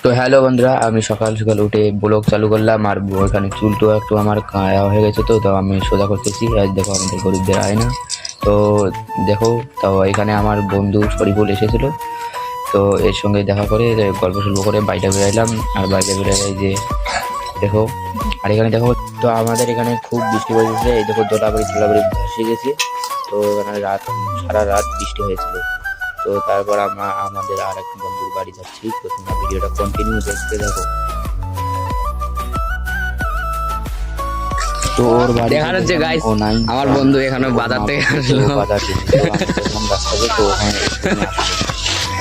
তো হ্যালো বন্ধুরা, আমি সকাল সকাল উঠে ব্লগ চালু করলাম। আর ওখানে চুলটো একটু আমার কায়া হয়ে গেছে, তো আমি সোজা করতেছি। আজ দেখো আমাদের গরিবদের আয়না। তো দেখো, তাও এখানে আমার বন্ধু শরীফুল এসেছিলো, তো এর সঙ্গে দেখা করে গল্প সল্প করে বাইরে বেরাইলাম। আর বাইরে বেরাই যে দেখো, আর এখানে দেখো, তো আমাদের এখানে খুব বৃষ্টি হয়েছে। এই দেখো দোলাবাড়ি ভাসিয়ে গেছে। তো এখানে সারা রাত বৃষ্টি হয়েছিল। তো তারপর আমরা আমাদের আর এক বন্ধুর বাড়ি যাচ্ছি। তো তোমরা ভিডিওটা কন্টিনিউ দেখতে থাকো। তো ওর বাড়ি দেখা যাচ্ছে গাইস, ও নাই, আমার বন্ধু এখানে বাজার থেকে আসলো। বাজার থেকে রাস্তাতে, তো ওখানে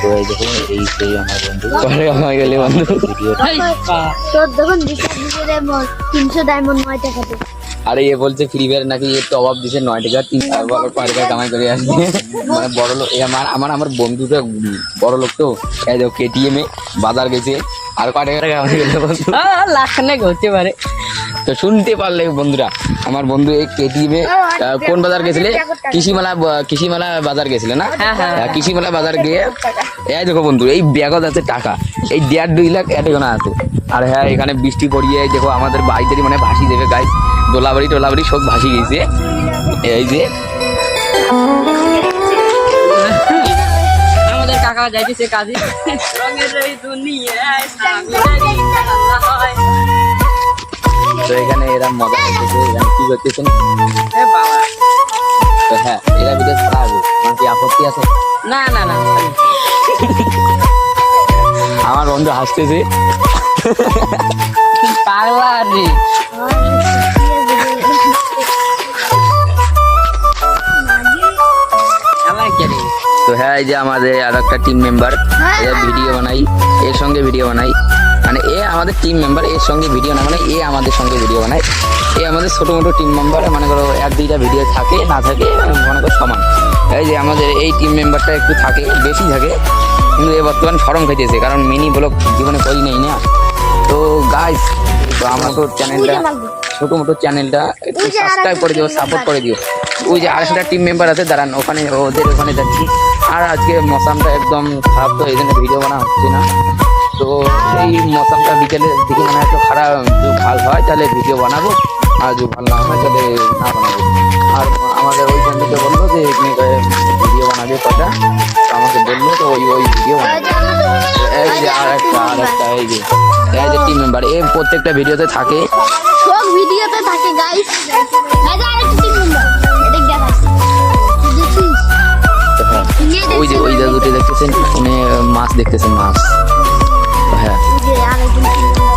তো এই দেখো, এই সেই আমার বন্ধু পরে আমার গেলে বন্ধু ভিডিওটা। তোর দেখুন 300 ডায়মন্ড 9 টাকাতে। আরে এ বলছে ফ্রি ফায়ার নাকি এর তো অভাব দিছে 9 টাকা 3 টাকা কামাই করে আসবে। মানে বড় লোক আমার বন্ধুটা বড় লোক, তো এই দেখো কেটিএম এ বাজার গেছে আর কয় টাকা কামাই গেলে বন্ধু লাখখানেক হতে পারে। তো শুনতে পারলে বন্ধুরা, আমার বন্ধু এই কেটিএম এ কোন বাজার গেছিলে? কৃষিমেলা বাজার গেছিলে না? কৃষিমেলা বাজার গিয়ে এই দেখো বন্ধু, এই ব্যাগত আছে টাকা, এই 1.5-2 লাখ এটাই আছে। আর হ্যাঁ, এখানে বৃষ্টি পড়িয়ে দেখো আমাদের বাড়িতে মানে ভাসি দেবে গাইস, টোলাবাড়ি সব ভাসি গেছে। এই যে আমাদের কাকা যাইতেছে কাজে। রঙের এই দুনিয়ায় সাগরেরই খেলা হয়। তো এখানে এরা মজা করতেছে, এরা কি করতেছেন? এ বাবা, তো হ্যাঁ, এরা ভিডিও ছাড়া হবে, আমার কি আপত্তি আছে? না না না, আমার বন্ধু হাসতেছে। পাগলা রে। আমার কে রে? তো হ্যাঁ, এই যে আমাদের আর একটা টিম মেম্বার, এরা ভিডিও বানাই, এর সঙ্গে ভিডিও বানাই। মানে এ আমাদের টিম মেম্বার, এর সঙ্গে ভিডিও না, মানে এ আমাদের সঙ্গে ভিডিও বানায়। এ আমাদের ছোটো মোটো টিম মেম্বার, মনে করো 1-2টা ভিডিও থাকে, না থাকে মনে করো সমান। এই যে আমাদের এই টিম মেম্বারটা একটু থাকে, বেশি থাকে, কিন্তু এ বর্তমান শরম খাইতেছে, কারণ মিনি ব্লগ জীবনে করি নেই না। তো গাইস, তো আমার তো চ্যানেলটা, ছোটো মোটো চ্যানেলটা একটু সাবস্ক্রাইব করে দিও, সাপোর্ট করে দিও। ওই যে আরেকটা টিম মেম্বার আছে, দাঁড়ান ওখানে, ওদের ওখানে যাচ্ছি। আর আজকে মৌসামটা একদম খারাপ, তো এই জন্য ভিডিও বানা হচ্ছে না। তো এই মৌসামটা বিকেলের দিকে মানে একটু খারাপ, যদি ভালো হয় তাহলে ভিডিও বানাবো, আর যদি ভালো না হয় তাহলে না বানাবো। আর আমাদের ওই বন্ধুকে বললো যে ভিডিও বানাবে কটা, তো আমাকে বললো, তো ওই ভিডিও বানাবো। এই যে আর একটা এই যে টিম মেম্বার, এ প্রত্যেকটা ভিডিওতে থাকে, সব ভিডিওতে থাকে গাইস। গাইস আরেকটা টিম মেম্বার এটা দেখাচ্ছি, দেখছিস? তো হ্যাঁ, ওই যে দুটো দেখতেছেন, উনি মাছ দেখতেছেন, মাছ। তো হ্যাঁ, এই যে আরেকজন team member।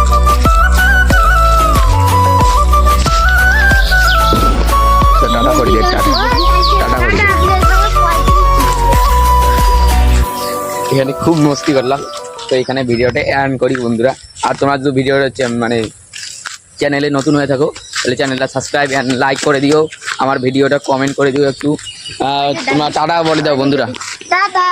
তো টাটা করে দিয়ে, টাটা করে দিয়ে। এখানে খুব মস্তি করলাম, তো এখানে ভিডিওটা এন্ড করি বন্ধুরা। আর তোমরা যদি ভিডিওটা মানে চ্যানেলে নতুন হয়ে থাকো, তাহলে চ্যানেলটা সাবস্ক্রাইব এন্ড লাইক করে দিও, আমার ভিডিওটা কমেন্ট করে দিও একটু। তোমরা টাটা বলে দাও বন্ধুরা। টাটা।